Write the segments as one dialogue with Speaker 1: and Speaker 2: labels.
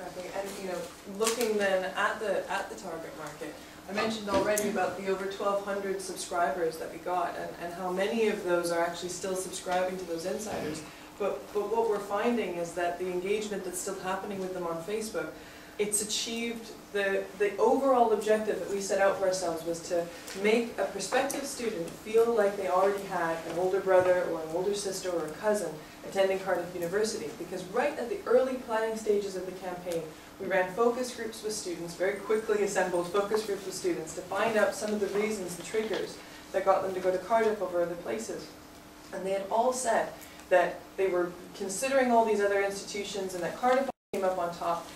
Speaker 1: Exactly, and looking then at the target market, I mentioned already about the over 1,200 subscribers that we got, and how many of those are actually still subscribing to those insiders. But what we're finding is that the engagement that's still happening with them on Facebook, it's achieved the overall objective that we set out for ourselves was to make a prospective student feel like they already had an older brother or an older sister or a cousin attending Cardiff University. Because right at the early planning stages of the campaign, we ran focus groups with students, very quickly assembled focus groups with students to find out some of the reasons, the triggers that got them to go to Cardiff over other places. And they had all said that they were considering all these other institutions and that Cardiff came up on top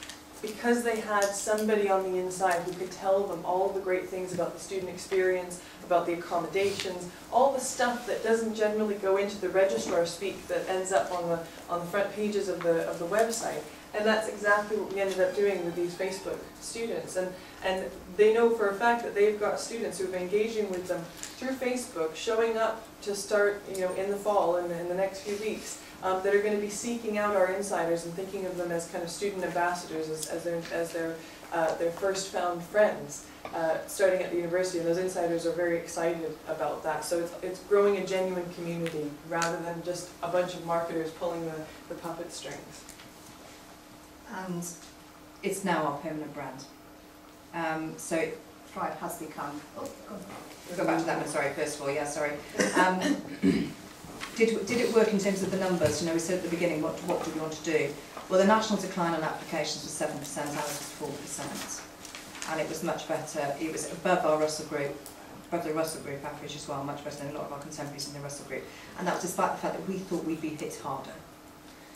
Speaker 1: because they had somebody on the inside who could tell them all the great things about the student experience, about the accommodations, all the stuff that doesn't generally go into the registrar speak that ends up on the front pages of the website. And that's exactly what we ended up doing with these Facebook students. And they know for a fact that they've got students who've been engaging with them through Facebook, showing up to start in the fall and in the next few weeks, that are going to be seeking out our insiders and thinking of them as kind of student ambassadors, as their first found friends, starting at the university. And those insiders are very excited about that. So it's growing a genuine community rather than just a bunch of marketers pulling the puppet strings.
Speaker 2: And it's now our permanent brand. So Pride has become, oh, we'll go back to that one, sorry, first of all, yeah, sorry. Did it work in terms of the numbers? We said at the beginning, what do we want to do? Well, the national decline on applications was 7%, ours was 4%. And it was much better, it was above our Russell Group, above the Russell Group average as well, much better than a lot of our contemporaries in the Russell Group. And that was despite the fact that we thought we'd be hit harder.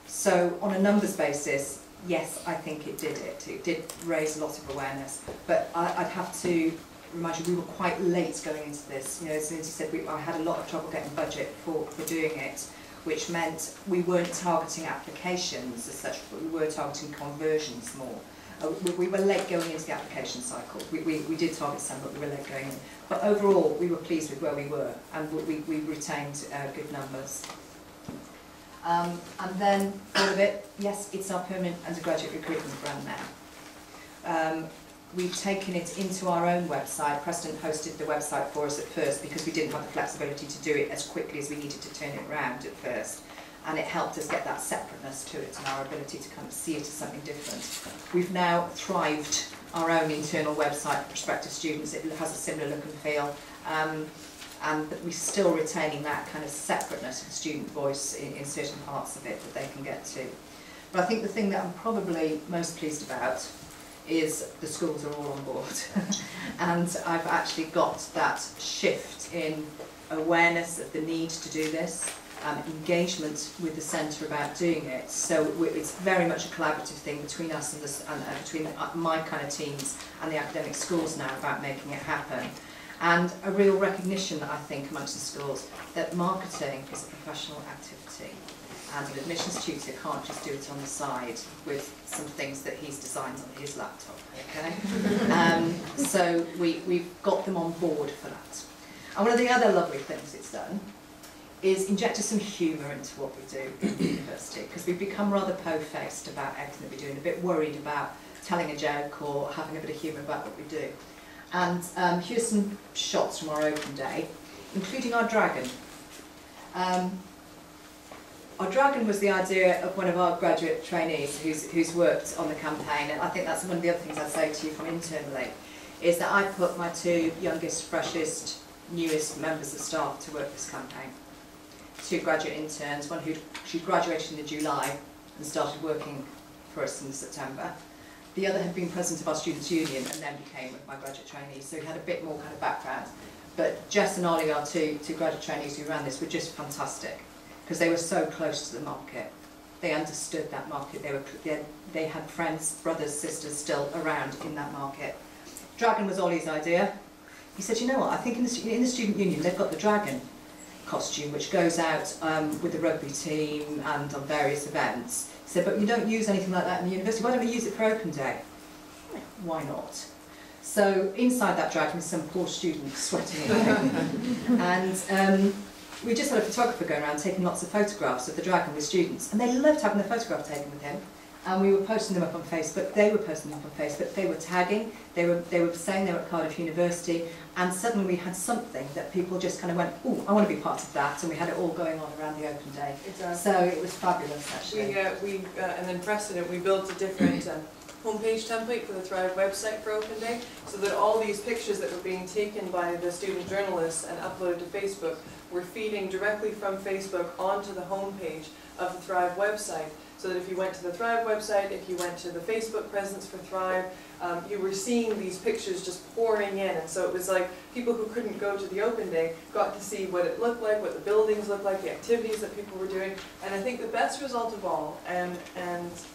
Speaker 2: So on a numbers basis, yes, I think it did it. It did raise a lot of awareness. But I'd have to remind you, we were quite late going into this. As Lindsay said, I had a lot of trouble getting budget for doing it, which meant we weren't targeting applications as such, but we were targeting conversions more. We were late going into the application cycle. We did target some, but we were late going in. But overall, we were pleased with where we were, and we retained good numbers. And then, all of it, yes, it's our permanent undergraduate recruitment brand now. We've taken it into our own website. Precedent hosted the website for us at first because we didn't have the flexibility to do it as quickly as we needed to turn it around at first. And it helped us get that separateness to it and our ability to kind of see it as something different. We've now thrived our own internal website for prospective students. It has a similar look and feel. And we're still retaining that kind of separateness of student voice in certain parts of it that they can get to. But I think the thing that I'm probably most pleased about is the schools are all on board. And I've actually got that shift in awareness of the need to do this, engagement with the centre about doing it. So it's very much a collaborative thing between us and between my kind of teams and the academic schools now about making it happen. And a real recognition, I think, amongst the schools that marketing is a professional activity. And an admissions tutor can't just do it on the side with some things that he's designed on his laptop, okay? So we've got them on board for that. And one of the other lovely things it's done is injected some humour into what we do at the university, because we've become rather po-faced about everything that we're doing, a bit worried about telling a joke or having a bit of humour about what we do. And here's some shots from our open day, including our dragon. Our dragon was the idea of one of our graduate trainees who's worked on the campaign, and I think that's one of the other things I'd say to you from internally, is that I put my two youngest, freshest, newest members of staff to work this campaign. Two graduate interns, one she graduated in July and started working for us in September. The other had been president of our Students' Union and then became my graduate trainees, so he had a bit more kind of background. But Jess and Ollie, our two graduate trainees who ran this, were just fantastic, because they were so close to the market. They understood that market. They had friends, brothers, sisters still around in that market. Dragon was Ollie's idea. He said, you know what, I think in the Student Union they've got the dragon costume, which goes out with the rugby team and on various events. He said, but you don't use anything like that in the university. Why don't we use it for open day? Why not? So inside that dragon was some poor student sweating away. And we just had a photographer going around taking lots of photographs of the dragon with students, and they loved having the photograph taken with him. And we were posting them up on Facebook, they were posting them up on Facebook, they were tagging, they were saying they were at Cardiff University, and suddenly we had something that people just kind of went, oh, I want to be part of that, and we had it all going on around the open day.
Speaker 1: Exactly.
Speaker 2: So it was fabulous, actually.
Speaker 1: And then Precedent, we built a different homepage template for the Thrive website for Open Day, so that all these pictures that were being taken by the student journalists and uploaded to Facebook were feeding directly from Facebook onto the homepage of the Thrive website. So that if you went to the Thrive website, if you went to the Facebook presence for Thrive, you were seeing these pictures just pouring in. And so it was like people who couldn't go to the open day got to see what it looked like, what the buildings looked like, the activities that people were doing. And I think the best result of all, and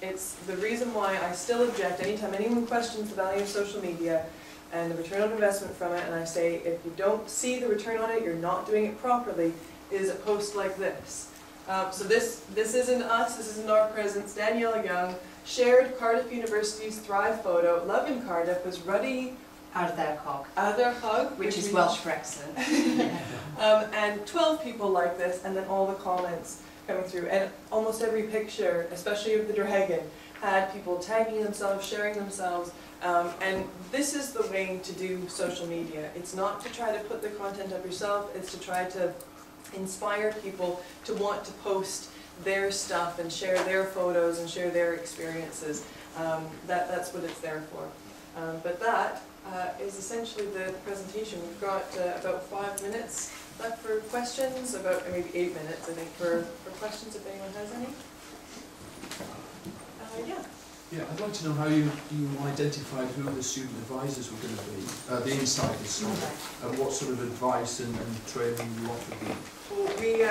Speaker 1: it's the reason why I still object anytime anyone questions the value of social media and the return on investment from it, and I say if you don't see the return on it, you're not doing it properly, is a post like this. So this isn't us, this isn't our presence. Danielle Young shared Cardiff University's Thrive photo. Love in Cardiff was ruddy.
Speaker 2: Out of their cog.
Speaker 1: Out of their cog.
Speaker 2: Which is Welsh for excellent.
Speaker 1: And 12 people like this, and then all the comments coming through. And almost every picture, especially of the dragon, had people tagging themselves, sharing themselves. And this is the way to do social media. It's not to try to put the content up yourself, it's to try to inspire people to want to post their stuff and share their photos and share their experiences. That's what it's there for. But that is essentially the presentation. We've got about 5 minutes left for questions, about maybe 8 minutes I think for questions if anyone has any. Yeah.
Speaker 3: Yeah, I'd like to know how you identified who the student advisors were going to be, the insiders, sorry, and what sort of advice and training you offered them.
Speaker 1: Well, we,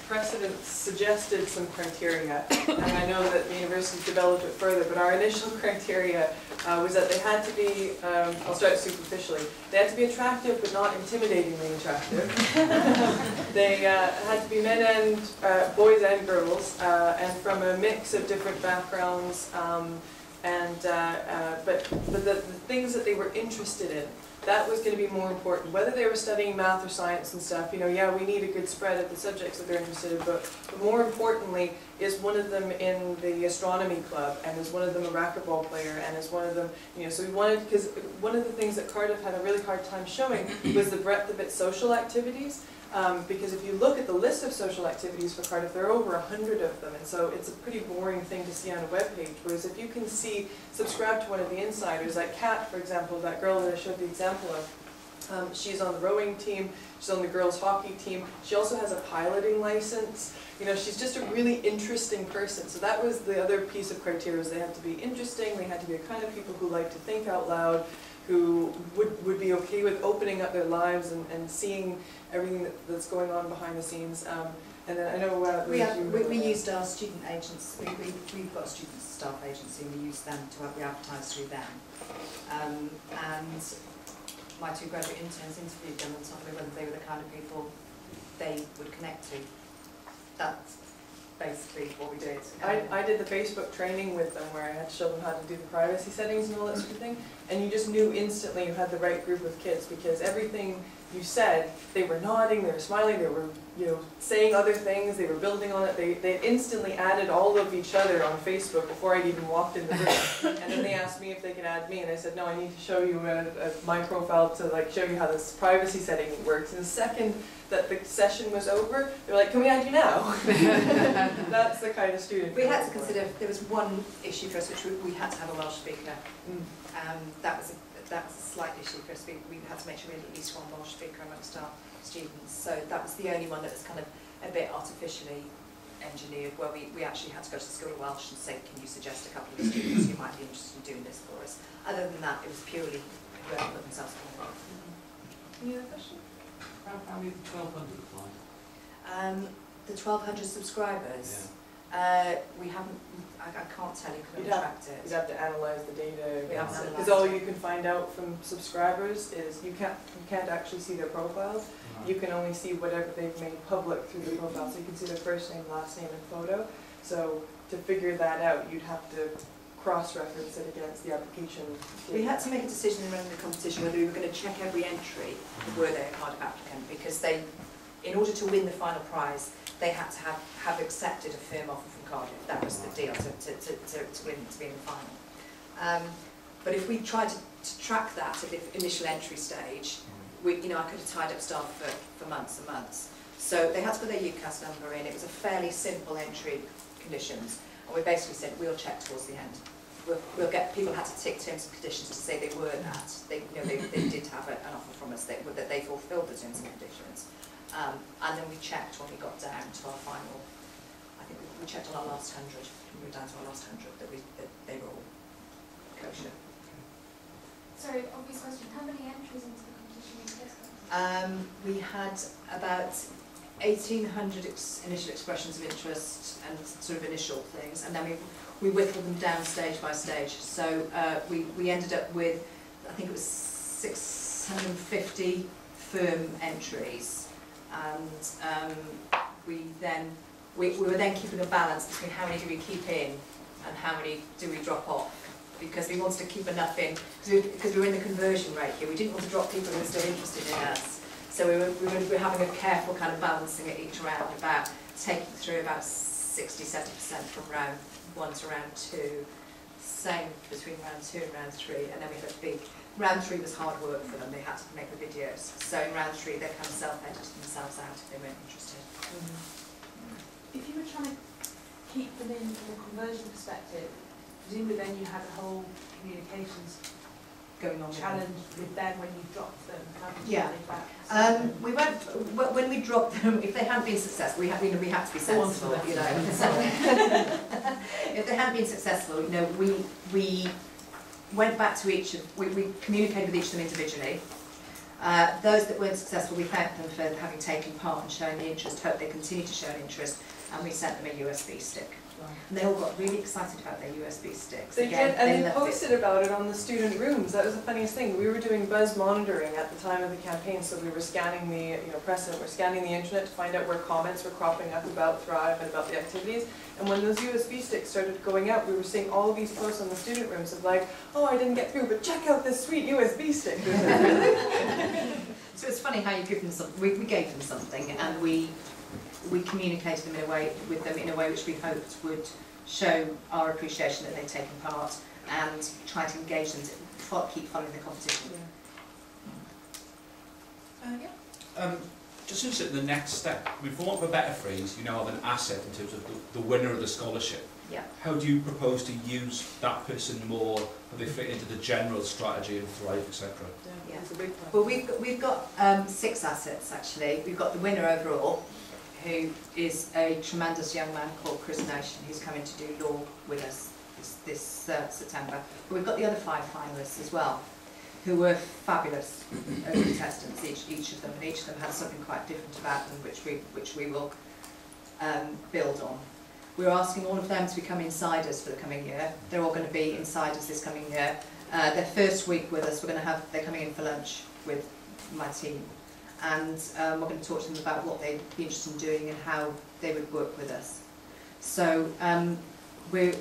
Speaker 1: Precedent suggested some criteria, and I know that the university developed it further, but our initial criteria was that they had to be, I'll start superficially, they had to be attractive but not intimidatingly attractive. They had to be men and boys and girls, and from a mix of different backgrounds, but the things that they were interested in, that was going to be more important. Whether they were studying math or science and stuff, you know, yeah, we need a good spread of the subjects that they're interested in, but more importantly, is one of them in the astronomy club, and is one of them a racquetball player, and is one of them, you know, so we wanted, because one of the things that Cardiff had a really hard time showing was the breadth of its social activities. Because if you look at the list of social activities for Cardiff, there are over 100 of them, and so it's a pretty boring thing to see on a web page. Whereas if you can subscribe to one of the insiders, like Kat, for example, that girl that I showed the example of, she's on the rowing team, she's on the girls' hockey team, she also has a piloting license. You know, she's just a really interesting person. So that was the other piece of criteria, is they had to be interesting, they had to be the kind of people who like to think out loud, who would be okay with opening up their lives and seeing everything that's going on behind the scenes. And then I know
Speaker 2: we used our student agents. We've got a student staff agency, and we use them we advertise through them. And my 2 graduate interns interviewed them and told me whether they were the kind of people they would connect to. That's basically what we did.
Speaker 1: I did the Facebook training with them, where I had to show them how to do the privacy settings and all that sort of thing, and you just knew instantly you had the right group of kids, because everything you said, they were nodding, they were smiling, they were, you know, saying other things, they were building on it. They instantly added all of each other on Facebook before I'd even walked in the room. And then they asked me if they could add me, and I said, no, I need to show you my profile to like show you how this privacy setting works. And the second that the session was over, they're like, can we add you now? That's the kind of student.
Speaker 2: We had to consider, there was one issue for us, which we had to have a Welsh speaker. That was a slight issue for us. We had to make sure we had at least one Welsh speaker amongst our students. So that was the only one that was kind of a bit artificially engineered, where we actually had to go to the School of Welsh and say, can you suggest a couple of students who might be interested in doing this for us? Other than that, it was purely whoever put themselves forward.
Speaker 1: Any other questions?
Speaker 3: How many 1,200 applied?
Speaker 2: The 1,200 subscribers, we haven't, I can't tell you because we haven't tracked it.
Speaker 1: You'd have to analyse the data, because
Speaker 2: Yeah.
Speaker 1: all you can find out from subscribers is you can't actually see their profiles.
Speaker 3: Right.
Speaker 1: You can only see whatever they've made public through the profile. So you can see their first name, last name, and photo. So to figure that out, you'd have to cross-reference it against the application.
Speaker 2: We had to make a decision in running the competition whether we were going to check every entry, were they a Cardiff applicant, because they, in order to win the final prize, they had to have accepted a firm offer from Cardiff. That was the deal to win, to be in the final. But if we tried to track that at the initial entry stage, I could have tied up staff for months and months. So they had to put their UCAS number in. It was a fairly simple entry conditions, and we basically said we'll check towards the end. We'll get, people had to tick terms and conditions to say they were that. They did have an offer from us that they fulfilled the terms and conditions. And then we checked when we got down to our final. I think we checked on our last 100. When we were down to our last 100 that they were all kosher.
Speaker 4: Sorry, obvious question. How many entries into the competition was this?
Speaker 2: We had about 1,800 initial expressions of interest and sort of initial things, and then we whittled them down stage by stage. So we ended up with, I think it was 650 firm entries, and we were then keeping a balance between how many do we keep in and how many do we drop off, because we wanted to keep enough in, because we were in the conversion rate here. We didn't want to drop people who were still interested in us. So we were having a careful kind of balancing at each round, about taking through about 60–70% from round 1 to round 2, same between round 2 and round 3, and then we had a big, round 3 was hard work for them. They had to make the videos. So in round 3 they kind of self-edited themselves out if they weren't interested.
Speaker 5: If you were trying to keep them in from a conversion perspective, presumably then you had a whole communications
Speaker 2: Going on
Speaker 5: challenge with them when you dropped them. How did you
Speaker 2: Yeah.
Speaker 5: manage that?
Speaker 2: We went, when we dropped them, if they hadn't been successful, we had to be sensible, If they hadn't been successful, we went back to each of, we communicated with each of them individually. Those that weren't successful, we thanked them for having taken part and showing the interest, hope they continue to show an interest, and we sent them a USB stick. And they all got really excited about their USB sticks.
Speaker 1: They did, and they posted about it on the student rooms. That was the funniest thing. We were doing buzz monitoring at the time of the campaign, so we were scanning the, Precedent, we're scanning the internet to find out where comments were cropping up about Thrive and about the activities. And when those USB sticks started going out, we were seeing all of these posts on the student rooms of like, oh, I didn't get through, but check out this sweet USB stick.
Speaker 2: So it's funny how you give them something. We gave them something, and we communicated them with them in a way which we hoped would show our appreciation that they'd taken part and try to engage them to keep following the competition.
Speaker 6: Just as the next step, for want of a better phrase, you now have an asset in terms of the winner of the scholarship.
Speaker 2: Yeah.
Speaker 6: How do you propose to use that person more? How they fit into the general strategy and Thrive, etc.?
Speaker 2: Yeah. Well, we've got 6 assets actually. We've got the winner overall, who is a tremendous young man called Chris Nation, who's coming to do law with us this September. But we've got the other 5 finalists as well, who were fabulous contestants, each of them, and each of them has something quite different about them, which we will build on. We're asking all of them to become insiders for the coming year. They're all going to be insiders this coming year. Their first week with us, they're coming in for lunch with my team. And we're going to talk to them about what they'd be interested in doing and how they would work with us. So we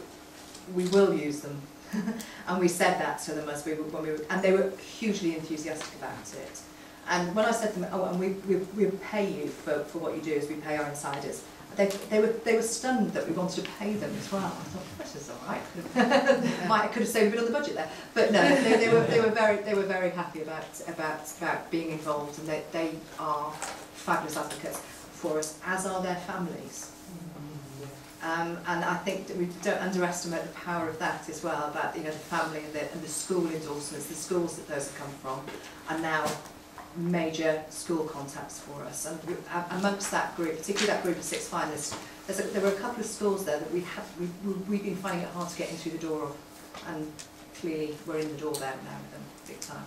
Speaker 2: will use them, and we said that to them and they were hugely enthusiastic about it. And when I said to them, oh, and we pay you for what you do, as we pay our insiders, they were stunned that we wanted to pay them as well. I thought, this is all right. I could have saved a bit on the budget there, but no, they were very happy about being involved, and they are fabulous advocates for us, as are their families. And I think that we don't underestimate the power of that as well. About the family and the school endorsements, the schools that those have come from, are now major school contacts for us. And amongst that group, particularly that group of 6 finalists, there were a couple of schools there that we've been finding it hard to get in through the door of, and clearly we're in the door there now with them, big time.